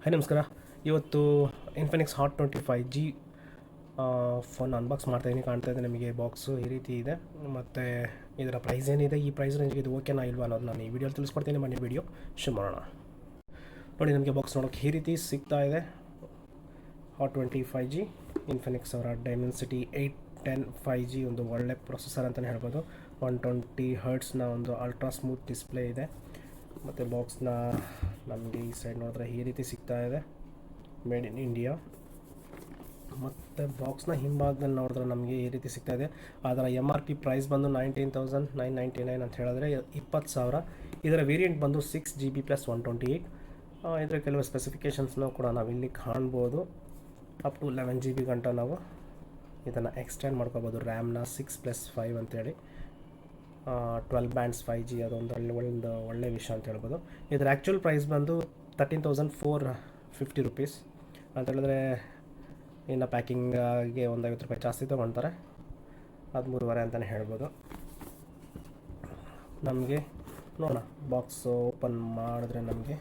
Hi ನಮಸ್ಕಾರ. ಇವತ್ತು Infinix hot 25G phone unbox ಮಾಡ್ತಾಯಿದ್ದೀನಿ. ಕಾಣ್ತಾ ಇದೆ ನಿಮಗೆ ಬಾಕ್ಸು ಈ ರೀತಿ ಇದೆ. ಮತ್ತು ಇದರ ಪ್ರೈಸ್ ಏನಿದೆ, ಈ ಪ್ರೈಸ್ ರೇಂಜ್ಗೆ ಇದು ಓಕೆನಾ ಇಲ್ವಾ ಅನ್ನೋದು ನಾನು ಈ ವಿಡಿಯೋಲಿ ತಿಳಿಸ್ಕೊಡ್ತೀನಿ. ಬನ್ನಿ ವಿಡಿಯೋ ಶುರು ಮಾಡೋಣ. ನೋಡಿ, ನಮಗೆ ಬಾಕ್ಸ್ ನೋಡೋಕ್ಕೆ ಈ ರೀತಿ ಸಿಗ್ತಾ ಇದೆ. ಹಾಟ್ 25G ಇನ್ಫಿನಿಕ್ಸ್ ಅವರ ಡೈಮೆನ್ಸಿಟಿ 810 5G ಒಂದು ಒಳ್ಳೆ ಪ್ರೊಸೆಸರ್ ಅಂತಲೇ ಹೇಳ್ಬೋದು. 120 ಹರ್ಟ್ಸ್ನ ಒಂದು ಅಲ್ಟ್ರಾ ಸ್ಮೂತ್ ಡಿಸ್ಪ್ಲೇ ಇದೆ. ಮತ್ತು ಬಾಕ್ಸ್ನ ನಮಗೆ ಈ ಸೈಡ್ ನೋಡಿದ್ರೆ ಈ ರೀತಿ ಸಿಗ್ತಾ ಇದೆ, ಮೇಡ್ ಇನ್ ಇಂಡಿಯಾ. ಮತ್ತು ಬಾಕ್ಸ್ನ ಹಿಂಭಾಗದಲ್ಲಿ ನೋಡಿದ್ರೆ ನಮಗೆ ಈ ರೀತಿ ಸಿಗ್ತಾ ಇದೆ. ಅದರ MRP ಪ್ರೈಸ್ ಬಂದು 19,999 ಅಂತ ಹೇಳಿದ್ರೆ 20,000. ಇದರ ವೇರಿಯಂಟ್ ಬಂದು 6GB + 128. ಇದರ ಕೆಲವು ಸ್ಪೆಸಿಫಿಕೇಷನ್ಸ್ನ ಕೂಡ ನಾವು ಇಲ್ಲಿ ಕಾಣ್ಬೋದು. ಅಪ್ ಟು 11GB ಗಂಟ ನಾವು ಇದನ್ನು ಎಕ್ಸ್ಟೆಂಡ್ ಮಾಡ್ಕೋಬೋದು. ರ್ಯಾಮ್ನ 6+5 ಅಂತೇಳಿ 12 ಬ್ಯಾಂಡ್ಸ್ 5G, ಅದೊಂದು ಒಳ್ಳೆ ವಿಷಯ ಅಂತ ಹೇಳ್ಬೋದು. ಇದರ ಆ್ಯಕ್ಚುಯಲ್ ಪ್ರೈಸ್ ಬಂದು 13,450 ರುಪೀಸ್ ಅಂತ ಹೇಳಿದ್ರೆ, ಇನ್ನು ಪ್ಯಾಕಿಂಗ್ಗೆ ಒಂದು ₹50 ಜಾಸ್ತಿ ತೊಗೊಳ್ತಾರೆ. 13,500 ಅಂತಲೇ ಹೇಳ್ಬೋದು. ನಮಗೆ ನೋಡೋಣ, ಬಾಕ್ಸ್ ಓಪನ್ ಮಾಡಿದ್ರೆ ನಮಗೆ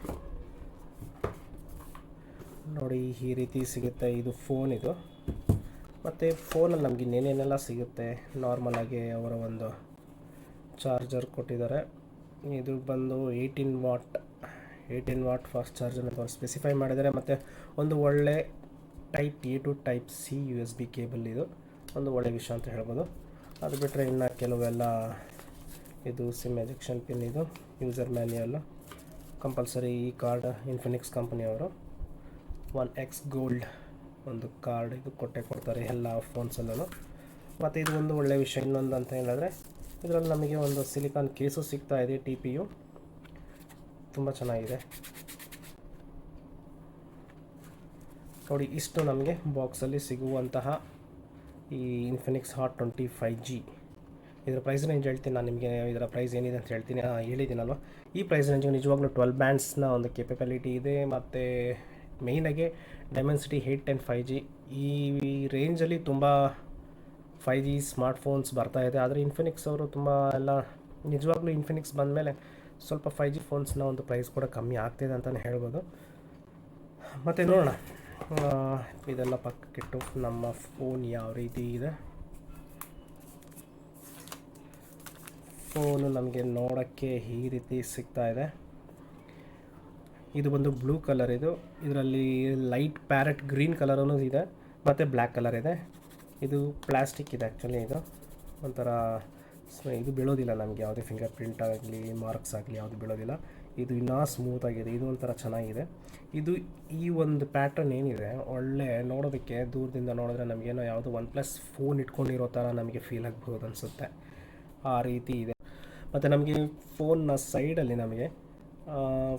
ನೋಡಿ ಈ ರೀತಿ ಸಿಗುತ್ತೆ. ಇದು ಫೋನ್ ಇದು. ಮತ್ತು ಫೋನಲ್ಲಿ ನಮಗೆ ಇನ್ನೇನೆಲ್ಲ ಸಿಗುತ್ತೆ, ನಾರ್ಮಲಾಗಿ ಅವರ ಒಂದು ಚಾರ್ಜರ್ ಕೊಟ್ಟಿದ್ದಾರೆ. ಇದು ಬಂದು 18 ವಾಟ್ ಫಾಸ್ಟ್ ಚಾರ್ಜರ್ ಅಂತ ಸ್ಪೆಸಿಫೈ ಮಾಡಿದ್ದಾರೆ. ಮತ್ತು ಒಂದು ಒಳ್ಳೆ type A to type C USB cable, ಇದು ಒಂದು ಒಳ್ಳೆಯ ವಿಷಯ ಅಂತ ಹೇಳ್ಬೋದು. ಅದು ಬಿಟ್ಟರೆ ಇನ್ನು ಕೆಲವೆಲ್ಲ, ಇದು ಸಿಮ್ ಎಜೆಕ್ಷನ್ ಪಿನ್, ಇದು ಯೂಸರ್ ಮ್ಯಾನ್ಯಲ್ ಕಂಪಲ್ಸರಿ. ಈ ಕಾರ್ಡ್ ಇನ್ಫಿನಿಕ್ಸ್ ಕಂಪನಿಯವರು 1X ಗೋಲ್ಡ್ ಒಂದು ಕಾರ್ಡ್ ಇದು ಕೊಡ್ತಾರೆ ಎಲ್ಲ ಫೋನ್ಸಲ್ಲೂ. ಮತ್ತು ಇದು ಒಂದು ಒಳ್ಳೆಯ ವಿಷಯ. ಇನ್ನೊಂದು ಅಂತ ಹೇಳಿದ್ರೆ, ಇದರಲ್ಲಿ ನಮಗೆ ಒಂದು ಸಿಲಿಕಾನ್ ಕೇಸು ಸಿಗ್ತಾ ಇದೆ. TPU ತುಂಬ ಚೆನ್ನಾಗಿದೆ. ನೋಡಿ, ಇಷ್ಟು ನಮಗೆ ಬಾಕ್ಸಲ್ಲಿ ಸಿಗುವಂತಹ ಈ ಇನ್ಫಿನಿಕ್ಸ್ ಹಾಟ್ 25G. ಇದರ ಪ್ರೈಸ್ ರೇಂಜ್ ಹೇಳ್ತೀನಿ ನಾನು ನಿಮಗೆ. ಇದರ ಪ್ರೈಸ್ ಏನಿದೆ ಅಂತ ಹೇಳ್ತೀನಿ, ಹೇಳಿದ್ದೀನಲ್ವ. ಈ ಪ್ರೈಸ್ ರೇಂಜ್ಗೆ ನಿಜವಾಗ್ಲೂ 12 ಬ್ಯಾಂಡ್ಸ್ನ ಒಂದು ಕೇಪಬಿಲಿಟಿ ಇದೆ. ಮತ್ತು ಮೇಯ್ನಾಗಿ ಡೈಮೆನ್ಸಿಟಿ 810 5G. ಈ ರೇಂಜಲ್ಲಿ ತುಂಬ 5G ಸ್ಮಾರ್ಟ್ಫೋನ್ಸ್ ಬರ್ತಾಯಿದೆ. ಆದರೆ ಇನ್ಫಿನಿಕ್ಸ್ ಅವರು ತುಂಬ ಎಲ್ಲ, ನಿಜವಾಗ್ಲೂ ಇನ್ಫಿನಿಕ್ಸ್ ಬಂದಮೇಲೆ ಸ್ವಲ್ಪ 5G ಫೋನ್ಸ್ನ ಒಂದು ಪ್ರೈಸ್ ಕೂಡ ಕಮ್ಮಿ ಆಗ್ತಿದೆ ಅಂತಲೇ ಹೇಳ್ಬೋದು. ಮತ್ತು ನೋಡೋಣ, ಇದೆಲ್ಲ ಪಕ್ಕಕ್ಕಿಟ್ಟು ನಮ್ಮ ಫೋನ್ ಯಾವ ರೀತಿ ಇದೆ. ಫೋನು ನಮಗೆ ನೋಡೋಕ್ಕೆ ಈ ರೀತಿ ಸಿಗ್ತಾ ಇದೆ. ಇದು ಬಂದು ಬ್ಲೂ ಕಲರ್. ಇದರಲ್ಲಿ ಲೈಟ್ ಪ್ಯಾರೆಟ್ ಗ್ರೀನ್ ಕಲರೂ ಇದೆ ಮತ್ತು ಬ್ಲ್ಯಾಕ್ ಕಲರ್ ಇದೆ. ಇದು ಪ್ಲಾಸ್ಟಿಕ್ ಇದೆ ಆ್ಯಕ್ಚುಲಿ. ಇದು ಒಂಥರ ಇದು ಬೀಳೋದಿಲ್ಲ ನಮಗೆ, ಯಾವುದೇ ಫಿಂಗರ್ ಪ್ರಿಂಟ್ ಆಗಲಿ ಮಾರ್ಕ್ಸ್ ಆಗಲಿ ಯಾವುದು ಬೀಳೋದಿಲ್ಲ. ಇದು ಇನ್ನೂ ಸ್ಮೂತಾಗಿದೆ. ಇದು ಒಂಥರ ಚೆನ್ನಾಗಿದೆ. ಇದು ಈ ಒಂದು ಪ್ಯಾಟ್ರನ್ ಏನಿದೆ, ಒಳ್ಳೆ ನೋಡೋದಕ್ಕೆ ದೂರದಿಂದ ನೋಡಿದ್ರೆ ನಮಗೇನೋ ಯಾವುದೋ OnePlus ಫೋನ್ ಇಟ್ಕೊಂಡಿರೋ ಥರ ನಮಗೆ ಫೀಲ್ ಆಗ್ಬೋದು ಅನಿಸುತ್ತೆ, ಆ ರೀತಿ ಇದೆ. ಮತ್ತು ನಮಗೆ ಫೋನ್ನ ಸೈಡಲ್ಲಿ ನಮಗೆ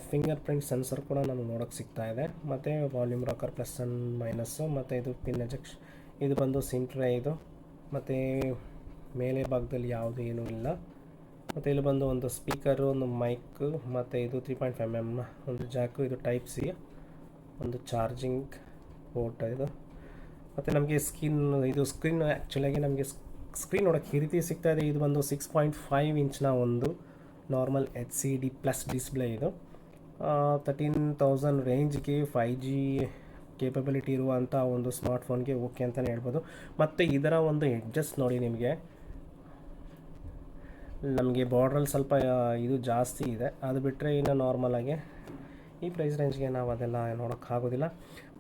ಫಿಂಗರ್ ಪ್ರಿಂಟ್ ಸೆನ್ಸರ್ ಕೂಡ ನಮಗೆ ನೋಡೋಕ್ಕೆ ಸಿಗ್ತಾ ಇದೆ. ಮತ್ತು volume rocker plus and minus, ಮತ್ತು ಇದು ಪಿನ್ ಎಜೆಕ್ಷನ್, ಇದು ಬಂದು ಸಿಮ್ ಟ್ರೇ ಇದು. ಮತ್ತು ಮೇಲೆ ಭಾಗದಲ್ಲಿ ಯಾವುದು ಏನೂ ಇಲ್ಲ. ಮತ್ತು ಇಲ್ಲಿ ಬಂದು ಒಂದು ಸ್ಪೀಕರು, ಒಂದು ಮೈಕ್, ಮತ್ತು ಇದು 3.5mm ಒಂದು ಜಾಕು, ಇದು ಟೈಪ್ C ಒಂದು ಚಾರ್ಜಿಂಗ್ ಪೋರ್ಟ್ ಇದು. ಮತ್ತು ನಮಗೆ ಸ್ಕ್ರೀನ್ ಆ್ಯಕ್ಚುಲಾಗಿ ನಮಗೆ ಸ್ಕ್ರೀನ್ ನೋಡೋಕ್ಕೆ ಈ ರೀತಿ ಸಿಗ್ತಾ ಇದೆ. ಇದು ಬಂದು 6.5 ಇಂಚ್ನ ಒಂದು ನಾರ್ಮಲ್ HCD ಪ್ಲಸ್ ಡಿಸ್ಪ್ಲೇ. ಇದು 13,000 ರೇಂಜ್ಗೆ 5G ಕೇಪಬಿಲಿಟಿ ಇರುವಂಥ ಒಂದು ಸ್ಮಾರ್ಟ್ಫೋನ್ಗೆ ಓಕೆ ಅಂತಲೇ ಹೇಳ್ಬೋದು. ಮತ್ತು ಇದರ ಒಂದು ಎಡ್ಜಸ್ ನೋಡಿ, ನಮಗೆ ಬಾರ್ಡ್ರಲ್ಲಿ ಸ್ವಲ್ಪ ಇದು ಜಾಸ್ತಿ ಇದೆ. ಅದು ಬಿಟ್ಟರೆ ಇನ್ನು ನಾರ್ಮಲಾಗಿ ಈ ಪ್ರೈಸ್ ರೇಂಜ್ಗೆ ನಾವು ಅದೆಲ್ಲ ನೋಡೋಕ್ಕಾಗೋದಿಲ್ಲ.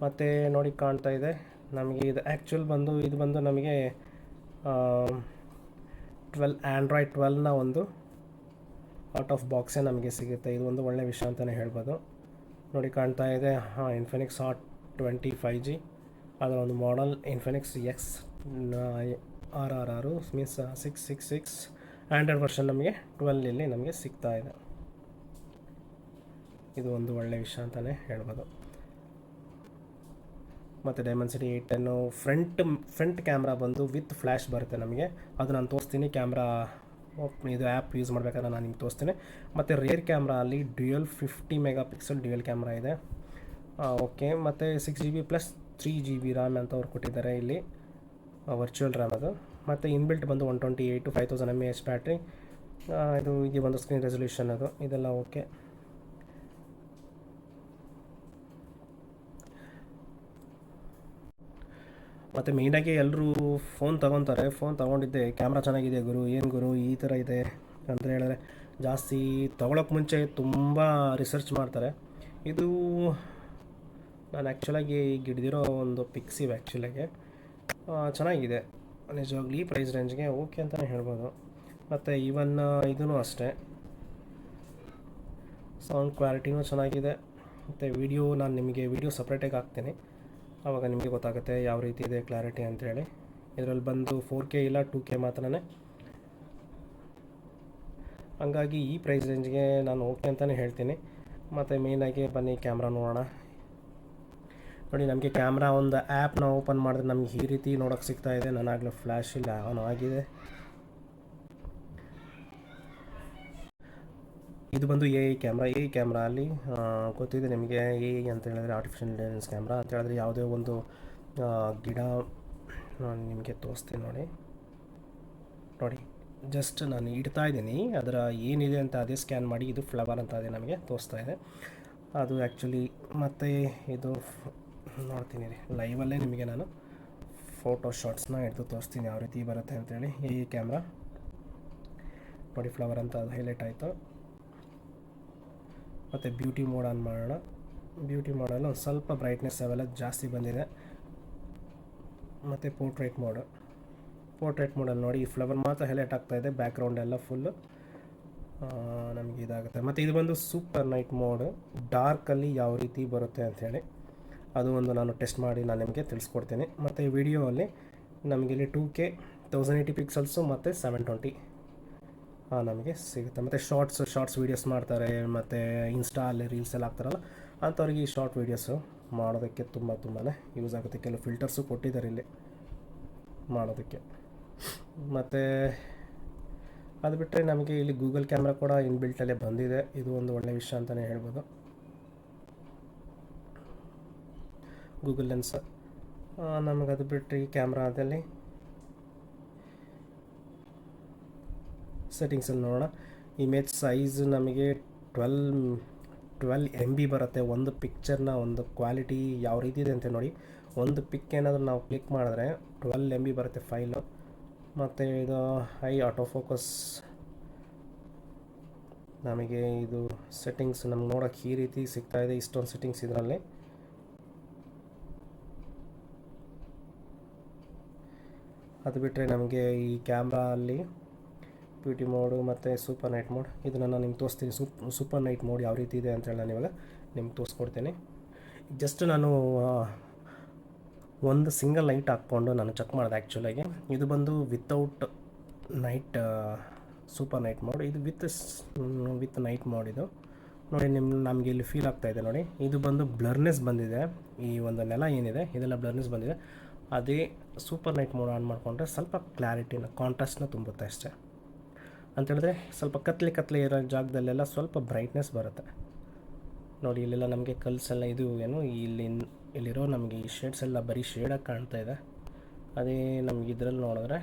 ಮತ್ತು ನೋಡಿ, ಕಾಣ್ತಾ ಇದೆ ನಮಗೆ ಇದು ಇದು ಬಂದು ನಮಗೆ ಆಂಡ್ರಾಯ್ಡ್ 12ನ ಒಂದು ಔಟ್ ಆಫ್ ಬಾಕ್ಸೇ ನಮಗೆ ಸಿಗುತ್ತೆ. ಇದು ಒಂದು ಒಳ್ಳೆಯ ವಿಷಯ ಅಂತಲೇ ಹೇಳ್ಬೋದು. ನೋಡಿ, ಕಾಣ್ತಾ ಇದೆ ಇನ್ಫಿನಿಕ್ಸ್ ಹಾಟ್ 25G. ಅದರ ಒಂದು model Infinix XR means 666. Android version ನಮಗೆ 12 ನಮಗೆ ಸಿಗ್ತಾ ಇದೆ. ಇದು ಒಂದು ಒಳ್ಳೆಯ ವಿಷಯ ಅಂತಲೇ ಹೇಳ್ಬೋದು. ಮತ್ತು ಡೈಮೆನ್ಸಿಟಿ 810 ಫ್ರಂಟ್ ಕ್ಯಾಮ್ರಾ ಬಂದು ವಿತ್ ಫ್ಲ್ಯಾಶ್ ಬರುತ್ತೆ ನಮಗೆ. ಅದು ನಾನು ತೋರಿಸ್ತೀನಿ. ಕ್ಯಾಮ್ರಾ ಇದು ಆ್ಯಪ್ ಯೂಸ್ ಮಾಡಬೇಕಾದ್ರೆ ನಾನು ನಿಮ್ಗೆ ತೋರಿಸ್ತೀನಿ. ಮತ್ತು ರೇರ್ ಕ್ಯಾಮ್ರಾ ಅಲ್ಲಿ ಡ್ಯುಯಲ್ 50 ಮೆಗಾಪಿಕ್ಸೆಲ್ ಡ್ಯುಯಲ್ ಕ್ಯಾಮ್ರಾ ಇದೆ. ಓಕೆ. ಮತ್ತು 6GB + 3GB ರ್ಯಾಮ್ ಅಂತ ಅವ್ರು ಕೊಟ್ಟಿದ್ದಾರೆ ಇಲ್ಲಿ, ವರ್ಚುವಲ್ ರ್ಯಾಮ್ ಅದು. ಮತ್ತು ಇನ್ಬಿಲ್ಟ್ ಬಂದು 128 to 5000 mAh ಬ್ಯಾಟ್ರಿ. ಇದು ಒಂದು ಸ್ಕ್ರೀನ್ ರೆಸಲ್ಯೂಷನ್, ಇದೆಲ್ಲ ಓಕೆ. ಮತ್ತು ಮೇಯ್ನಾಗಿ ಎಲ್ಲರೂ ಫೋನ್ ತೊಗೊತಾರೆ. ಫೋನ್ ತೊಗೊಂಡಿದ್ದೆ ಕ್ಯಾಮ್ರಾ ಚೆನ್ನಾಗಿದೆ ಗುರು, ಏನು ಗುರು ಈ ಥರ ಇದೆ ಅಂತ ಹೇಳಿದ್ರೆ ಜಾಸ್ತಿ ತೊಗೊಳಕ್ಕೆ ಮುಂಚೆ ತುಂಬ ರಿಸರ್ಚ್ ಮಾಡ್ತಾರೆ. ಇದು ನಾನು ಆ್ಯಕ್ಚುಲಾಗಿ ಈಗ ಹಿಡ್ದಿರೋ ಒಂದು ಪಿಕ್ಸ್ ಇವೆ ಆ್ಯಕ್ಚುಲಾಗಿ ಚೆನ್ನಾಗಿದೆ ನಿಜವಾಗ್ಲೂ ಈ ಪ್ರೈಸ್ ರೇಂಜ್ಗೆ ಓಕೆ ಅಂತಲೇ ಹೇಳ್ಬೋದು. ಮತ್ತು ಈವನ್ ಇದೂ ಅಷ್ಟೇ, ಸೌಂಡ್ ಕ್ವಾಲಿಟಿನೂ ಚೆನ್ನಾಗಿದೆ. ಮತ್ತು ವೀಡಿಯೋ ನಾನು ನಿಮಗೆ ವೀಡಿಯೋ ಸಪ್ರೇಟಾಗಿ ಹಾಕ್ತೀನಿ, ಆವಾಗ ನಿಮಗೆ ಗೊತ್ತಾಗುತ್ತೆ ಯಾವ ರೀತಿ ಇದೆ ಕ್ಲಾರಿಟಿ ಅಂಥೇಳಿ. ಇದರಲ್ಲಿ ಬಂದು 4K ಇಲ್ಲ 2K ಮಾತ್ರನೇ. ಹಂಗಾಗಿ ಈ ಪ್ರೈಸ್ ರೇಂಜ್ಗೆ ನಾನು ಓಕೆ ಅಂತಲೇ ಹೇಳ್ತೀನಿ. ಮತ್ತು ಮೇಯ್ನಾಗಿ ಬನ್ನಿ ಕ್ಯಾಮ್ರಾ ನೋಡೋಣ. ನೋಡಿ, ನಮಗೆ ಕ್ಯಾಮ್ರಾ ಒಂದು ಆ್ಯಪ್ನ ಓಪನ್ ಮಾಡಿದ್ರೆ ನಮ್ಗೆ ಈ ರೀತಿ ನೋಡೋಕ್ಕೆ ಸಿಗ್ತಾ ಇದೆ. ನಾನಾಗಲೂ ಫ್ಲ್ಯಾಶ್ ಇಲ್ಲ ಆನ್ ಆಗಿದೆ. ಇದು ಬಂದು AI ಕ್ಯಾಮ್ರಾ ಅಲ್ಲಿ ಗೊತ್ತಿದೆ ನಿಮಗೆ. AI ಅಂತ ಹೇಳಿದ್ರೆ ಆರ್ಟಿಫಿಷಿಯಲ್ ಇಂಟೆಲಿಜೆನ್ಸ್ ಕ್ಯಾಮ್ರಾ ಅಂತ ಹೇಳಿದ್ರೆ ಯಾವುದೇ ಒಂದು ಗಿಡ ನಾನು ನಿಮಗೆ ತೋರಿಸ್ತೀನಿ ನೋಡಿ ಜಸ್ಟ್ ನಾನು ಇಡ್ತಾ ಇದ್ದೀನಿ, ಅದರ ಏನಿದೆ ಅಂತ ಅದೇ ಸ್ಕ್ಯಾನ್ ಮಾಡಿ ಇದು ಫ್ಲವರ್ ಅಂತ ಅದೇ ನಮಗೆ ತೋರಿಸ್ತಾ ಇದೆ ಅದು ಆ್ಯಕ್ಚುಲಿ. ಮತ್ತು ಇದು ನೋಡ್ತೀನಿ ರೀ, ಲೈವಲ್ಲೇ ನಿಮಗೆ ನಾನು ಫೋಟೋ ಶಾಟ್ಸ್ನ ಹಿಡಿದು ತೋರಿಸ್ತೀನಿ ಯಾವ ರೀತಿ ಬರುತ್ತೆ ಅಂತೇಳಿ. AI ಕ್ಯಾಮ್ರಾ ನೋಡಿ, ಫ್ಲವರ್ ಅಂತ ಅದು ಹೈಲೈಟ್ ಆಯಿತು. ಮತ್ತು ಬ್ಯೂಟಿ ಮೋಡ್ ಆನ್ ಮಾಡೋಣ. ಬ್ಯೂಟಿ ಮೋಡಲ್ಲಿ ಒಂದು ಸ್ವಲ್ಪ ಬ್ರೈಟ್ನೆಸ್ ಅವೆಲ್ಲ ಜಾಸ್ತಿ ಬಂದಿದೆ. ಮತ್ತು ಪೋರ್ಟ್ರೇಟ್ ಮೋಡಲ್ಲಿ ನೋಡಿ, ಈ ಫ್ಲವರ್ ಮಾತ್ರ ಹೈಲೈಟ್ ಆಗ್ತಾಯಿದೆ, ಬ್ಯಾಕ್ಗ್ರೌಂಡ್ ಎಲ್ಲ ಫುಲ್ಲು ನಮಗೆ ಇದಾಗುತ್ತೆ. ಮತ್ತು ಇದು ಬಂದು ಸೂಪರ್ ನೈಟ್ ಮೋಡ್, ಡಾರ್ಕಲ್ಲಿ ಯಾವ ರೀತಿ ಬರುತ್ತೆ ಅಂಥೇಳಿ ಅದು ಒಂದು ನಾನು ಟೆಸ್ಟ್ ಮಾಡಿ ನಾನು ನಿಮಗೆ ತಿಳಿಸ್ಕೊಡ್ತೀನಿ. ಮತ್ತು ವಿಡಿಯೋ ಅಲ್ಲಿ ನಮಗಿಲ್ಲಿ 2K 1080 ಪಿಕ್ಸಲ್ಸು ಮತ್ತು 720 ನಮಗೆ ಸಿಗುತ್ತೆ. ಮತ್ತು ಶಾರ್ಟ್ಸ್ ವೀಡಿಯೋಸ್ ಮಾಡ್ತಾರೆ, ಮತ್ತು ಇನ್ಸ್ಟಾಲ್ಲಿ ರೀಲ್ಸ್ ಎಲ್ಲ ಹಾಕ್ತಾರಲ್ಲ ಅಂಥವ್ರಿಗೆ ಈ ಶಾರ್ಟ್ ವೀಡಿಯೋಸು ಮಾಡೋದಕ್ಕೆ ತುಂಬಾ ಯೂಸ್ ಆಗುತ್ತೆ. ಕೆಲವು ಫಿಲ್ಟರ್ಸು ಕೊಟ್ಟಿದ್ದಾರೆ ಇಲ್ಲಿ ಮಾಡೋದಕ್ಕೆ. ಮತ್ತು ಅದು ಬಿಟ್ಟರೆ ನಮಗೆ ಇಲ್ಲಿ ಗೂಗಲ್ ಕ್ಯಾಮ್ರಾ ಕೂಡ ಇನ್ಬಿಲ್ಟಲ್ಲೇ ಬಂದಿದೆ, ಇದು ಒಂದು ಒಳ್ಳೆಯ ವಿಷಯ ಅಂತಲೇ ಹೇಳ್ಬೋದು. ಗೂಗಲ್ ಲೆನ್ಸ್ ನಮಗೆ. ಅದು ಬಿಟ್ಟರೆ ಈ ಕ್ಯಾಮ್ರಾದಲ್ಲಿ ಸೆಟ್ಟಿಂಗ್ಸಲ್ಲಿ ನೋಡೋಣ. ಇಮೇಜ್ ಸೈಜ್ ನಮಗೆ 12 MB ಬರುತ್ತೆ. ಒಂದು ಪಿಕ್ಚರ್ನ ಒಂದು ಕ್ವಾಲಿಟಿ ಯಾವ ರೀತಿ ಇದೆ ಅಂತ ನೋಡಿ. ಒಂದು ಪಿಕ್ ಏನಾದರೂ ನಾವು ಕ್ಲಿಕ್ ಮಾಡಿದ್ರೆ 12 MB ಬರುತ್ತೆ ಫೈಲು. ಮತ್ತು ಇದು ಹೈ ಆಟೋ ಫೋಕಸ್ ನಮಗೆ ಇದು ಸೆಟ್ಟಿಂಗ್ಸ್ ನಮ್ಗೆ ನೋಡೋಕ್ಕೆ ಈ ರೀತಿ ಸಿಗ್ತಾಯಿದೆ. ಇಷ್ಟೊಂದು ಸೆಟ್ಟಿಂಗ್ಸ್ ಇದರಲ್ಲಿ. ಅದು ಬಿಟ್ಟರೆ ನಮಗೆ ಈ ಕ್ಯಾಮ್ರಾ ಅಲ್ಲಿ ಬ್ಯೂಟಿ ಮೋಡು ಮತ್ತು ಸೂಪರ್ ನೈಟ್ ಮೋಡ್ ಇದನ್ನು ನಾನು ನಿಮ್ಗೆ ತೋರಿಸ್ತೀನಿ. ಸೂಪರ್ ನೈಟ್ ಮೋಡ್ ಯಾವ ರೀತಿ ಇದೆ ಅಂತೇಳಿ ನಾನು ಇವಾಗ ನಿಮ್ಗೆ ತೋರಿಸ್ಕೊಡ್ತೀನಿ. ಜಸ್ಟ್ ನಾನು ಒಂದು ಸಿಂಗಲ್ ಲೈಟ್ ಹಾಕ್ಕೊಂಡು ನಾನು ಚೆಕ್ ಮಾಡಿದೆ ಆ್ಯಕ್ಚುಲಾಗಿ. ಇದು ಬಂದು without night super night mode, ಇದು ವಿತ್ ನೈಟ್ ಮೋಡ್. ಇದು ನೋಡಿ ನಮಗೆ ಇಲ್ಲಿ ಫೀಲ್ ಆಗ್ತಾಯಿದೆ ನೋಡಿ. ಇದು ಬಂದು ಬ್ಲರ್ನೆಸ್ ಬಂದಿದೆ, ಈ ಒಂದು ನೆಲ ಏನಿದೆ ಇದೆಲ್ಲ ಬ್ಲರ್ನೆಸ್ ಬಂದಿದೆ. ಅದೇ ಸೂಪರ್ ನೈಟ್ ಮೋಡ್ ಆನ್ ಮಾಡಿಕೊಂಡ್ರೆ ಸ್ವಲ್ಪ ಕ್ಲಾರಿಟಿನ ಕಾಂಟ್ರಾಸ್ಟ್ನ ತುಂಬುತ್ತೆ ಅಷ್ಟೇ. ಅಂತೇಳಿದ್ರೆ ಸ್ವಲ್ಪ ಕತ್ಲೆ ಇರೋ ಜಾಗದಲ್ಲೆಲ್ಲ ಸ್ವಲ್ಪ ಬ್ರೈಟ್ನೆಸ್ ಬರುತ್ತೆ ನೋಡಿ. ಇಲ್ಲೆಲ್ಲ ನಮಗೆ ಕಲ್ಸೆಲ್ಲ ಇದು ಏನು ಇಲ್ಲಿರೋ ನಮಗೆ ಈ ಶೇಡ್ಸ್ ಎಲ್ಲ ಬರೀ ಶೇಡಾಗಿ ಕಾಣ್ತಾ ಇದೆ. ಅದೇ ನಮ್ಗೆ ಇದರಲ್ಲಿ ನೋಡಿದ್ರೆ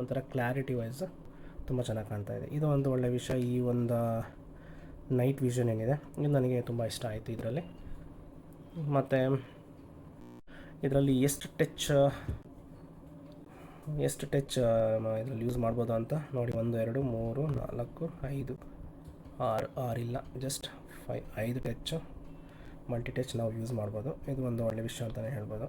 ಒಂಥರ ಕ್ಲಾರಿಟಿ ವೈಸ್ ತುಂಬ ಚೆನ್ನಾಗಿ ಕಾಣ್ತಾ ಇದೆ. ಇದು ಒಂದು ಒಳ್ಳೆಯ ವಿಷಯ. ಈ ಒಂದು ನೈಟ್ ವಿಷನ್ ಏನಿದೆ ಇದು ನನಗೆ ತುಂಬ ಇಷ್ಟ ಆಯಿತು ಇದರಲ್ಲಿ. ಮತ್ತು ಇದರಲ್ಲಿ ಎಷ್ಟು ಟಚ್ ಇದರಲ್ಲಿ ಯೂಸ್ ಮಾಡ್ಬೋದು ಅಂತ ನೋಡಿ. 1 2 3 4 5 6 ಇಲ್ಲ, ಜಸ್ಟ್ 5 ಟಚ್ ಮಲ್ಟಿ ಟಚ್ ನಾವು ಯೂಸ್ ಮಾಡ್ಬೋದು. ಇದು ಒಂದು ಒಳ್ಳೆಯ ವಿಷಯ ಅಂತಲೇ ಹೇಳ್ಬೋದು.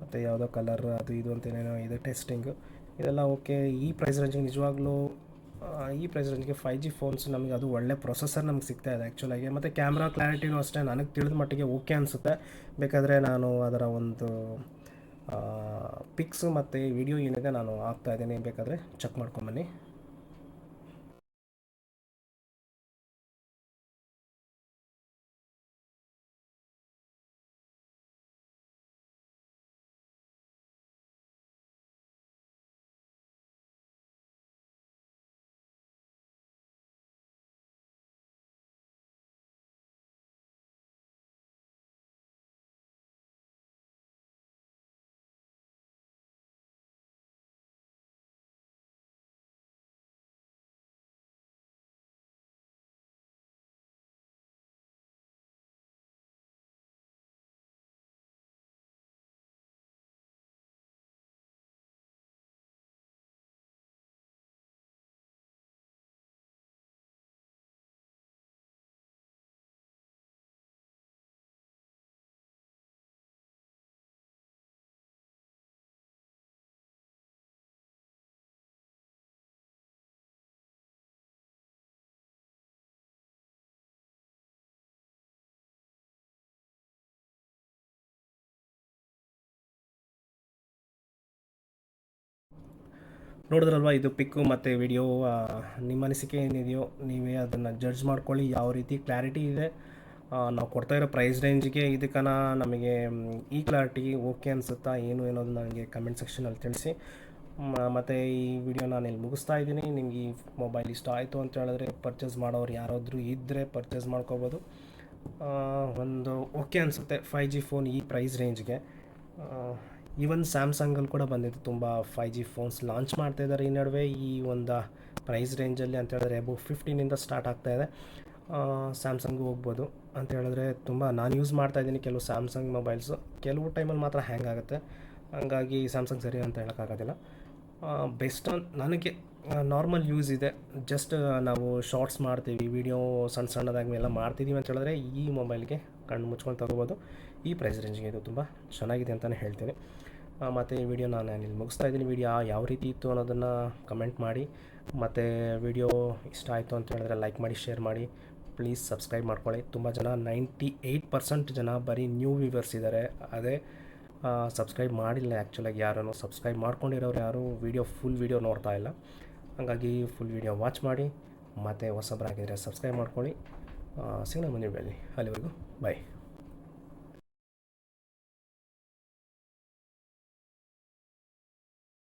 ಮತ್ತು ಯಾವುದೋ ಕಲರ್ ಅದು ಇದು ಅಂತೇನೇನೋ ಇದೆ ಟೆಸ್ಟಿಂಗು, ಇದೆಲ್ಲ ಓಕೆ. ಈ ಪ್ರೈಸ್ ರೇಂಜಿಗೆ ನಿಜವಾಗ್ಲೂ ಈ ಪ್ರೈಸ್ ರೇಂಜ್ಗೆ 5G ಫೋನ್ಸ್ ನಮಗೆ ಅದು ಒಳ್ಳೆ ಪ್ರೊಸೆಸರ್ ನಮ್ಗೆ ಸಿಗ್ತಾ ಇದೆ ಆ್ಯಕ್ಚುಲಾಗಿ. ಮತ್ತು ಕ್ಯಾಮ್ರಾ ಕ್ಲಾರಿಟಿನೂ ಅಷ್ಟೇ ನನಗೆ ತಿಳಿದ ಮಟ್ಟಿಗೆ ಓಕೆ ಅನಿಸುತ್ತೆ. ಬೇಕಾದರೆ ನಾನು ಅದರ ಒಂದು ಪಿಕ್ಸು ಮತ್ತು ವಿಡಿಯೋ ಏನಿದೆ ನಾನು ಹಾಕ್ತಾಯಿದ್ದೀನಿ, ಬೇಕಾದರೆ ಚೆಕ್ ಮಾಡ್ಕೊಂಬನ್ನಿ. ನೋಡಿದ್ರಲ್ವ ಇದು ಪಿಕ್ಕು ಮತ್ತು ವಿಡಿಯೋ. ನಿಮ್ಮ ಅನಿಸಿಕೆ ಏನಿದೆಯೋ ನೀವೇ ಅದನ್ನು ಜಡ್ಜ್ ಮಾಡ್ಕೊಳ್ಳಿ, ಯಾವ ರೀತಿ ಕ್ಲಾರಿಟಿ ಇದೆ. ನಾವು ಕೊಡ್ತಾ ಇರೋ ಪ್ರೈಸ್ ರೇಂಜ್ಗೆ ಇದಕ್ಕನ ನಮಗೆ ಈ ಕ್ಲಾರಿಟಿ ಓಕೆ ಅನಿಸುತ್ತಾ ಏನು ಅನ್ನೋದು ನನಗೆ ಕಮೆಂಟ್ ಸೆಕ್ಷನಲ್ಲಿ ತಿಳಿಸಿ. ಮತ್ತು ಈ ವಿಡಿಯೋ ನಾನು ಇಲ್ಲಿ ಮುಗಿಸ್ತಾ ಇದ್ದೀನಿ. ನಿಮ್ಗೆ ಈ ಮೊಬೈಲ್ ಇಷ್ಟ ಆಯಿತು ಅಂತ ಹೇಳಿದ್ರೆ ಪರ್ಚೇಸ್ ಮಾಡೋರು ಯಾರಾದರೂ ಇದ್ದರೆ ಪರ್ಚೇಸ್ ಮಾಡ್ಕೋಬೋದು. ಒಂದು ಓಕೆ ಅನಿಸುತ್ತೆ 5G ಫೋನ್ ಈ ಪ್ರೈಸ್ ರೇಂಜ್ಗೆ. ಈವನ್ ಸ್ಯಾಮ್ಸಂಗಲ್ಲಿ ಕೂಡ ಬಂದಿತ್ತು, ತುಂಬ 5G ಫೋನ್ಸ್ ಲಾಂಚ್ ಮಾಡ್ತಾಯಿದ್ದಾರೆ ಈ ನಡುವೆ ಈ ಒಂದು ಪ್ರೈಸ್ ರೇಂಜಲ್ಲಿ. ಅಂತ ಹೇಳಿದ್ರೆ ಅಬೌವ್ 15ಇಂದ ಸ್ಟಾರ್ಟ್ ಆಗ್ತಾಯಿದೆ. ಸ್ಯಾಮ್ಸಂಗು ಹೋಗ್ಬೋದು ಅಂತ ಹೇಳಿದ್ರೆ ತುಂಬ ನಾನು ಯೂಸ್ ಮಾಡ್ತಾಯಿದ್ದೀನಿ ಕೆಲವು ಸ್ಯಾಮ್ಸಂಗ್ ಮೊಬೈಲ್ಸು. ಕೆಲವು ಟೈಮಲ್ಲಿ ಮಾತ್ರ ಹ್ಯಾಂಗ್ ಆಗುತ್ತೆ, ಹಂಗಾಗಿ ಸ್ಯಾಮ್ಸಂಗ್ ಸರಿ ಅಂತ ಹೇಳೋಕ್ಕಾಗೋದಿಲ್ಲ. ಬೆಸ್ಟ್ ನನಗೆ ನಾರ್ಮಲ್ ಯೂಸ್ ಇದೆ. ಜಸ್ಟ್ ನಾವು ಶಾರ್ಟ್ಸ್ ಮಾಡ್ತೀವಿ, ವೀಡಿಯೋ ಸಣ್ಣ ಸಣ್ಣದಾಗಿ ಎಲ್ಲ ಮಾಡ್ತಿದ್ದೀವಿ ಅಂತ ಹೇಳಿದ್ರೆ ಈ ಮೊಬೈಲ್ಗೆ ಕಣ್ಣು ಮುಚ್ಕೊಂಡು ತಗೋಬೋದು. ಈ ಪ್ರೈಸ್ ರೇಂಜ್ಗೆ ಇದು ತುಂಬ ಚೆನ್ನಾಗಿದೆ ಅಂತಲೇ ಹೇಳ್ತೀನಿ. ಮತ್ತು ಈ ವಿಡಿಯೋ ನಾನು ಇಲ್ಲಿ ಮುಗಿಸ್ತಾ ಇದ್ದೀನಿ. ವಿಡಿಯೋ ಯಾವ ರೀತಿ ಇತ್ತು ಅನ್ನೋದನ್ನು ಕಮೆಂಟ್ ಮಾಡಿ. ಮತ್ತು ವಿಡಿಯೋ ಇಷ್ಟ ಆಯಿತು ಅಂತ ಹೇಳಿದ್ರೆ ಲೈಕ್ ಮಾಡಿ, ಶೇರ್ ಮಾಡಿ, ಪ್ಲೀಸ್ ಸಬ್ಸ್ಕ್ರೈಬ್ ಮಾಡ್ಕೊಳ್ಳಿ. ತುಂಬ ಜನ 98% ಜನ ಬರೀ ನ್ಯೂ ವ್ಯೂವರ್ಸ್ ಇದ್ದಾರೆ. ಅದೇ ಸಬ್ಸ್ಕ್ರೈಬ್ ಮಾಡಿಲ್ಲ ಆ್ಯಕ್ಚುಲಾಗಿ ಯಾರೂ. ಸಬ್ಸ್ಕ್ರೈಬ್ ಮಾಡ್ಕೊಂಡಿರೋರು ಯಾರು ಫುಲ್ ವೀಡಿಯೋ ನೋಡ್ತಾ ಇಲ್ಲ. ಹಾಗಾಗಿ ಫುಲ್ ವೀಡಿಯೋ ವಾಚ್ ಮಾಡಿ. ಮತ್ತು ಹೊಸಬರಾಗಿದ್ದರೆ ಸಬ್ಸ್ಕ್ರೈಬ್ ಮಾಡ್ಕೊಳ್ಳಿ. ಸಿಗೋಣ ಮುಂದಿನ ವಿಡಿಯೋಲಿ. ಅಲ್ಲಿವರೆಗೂ ಬಾಯ್.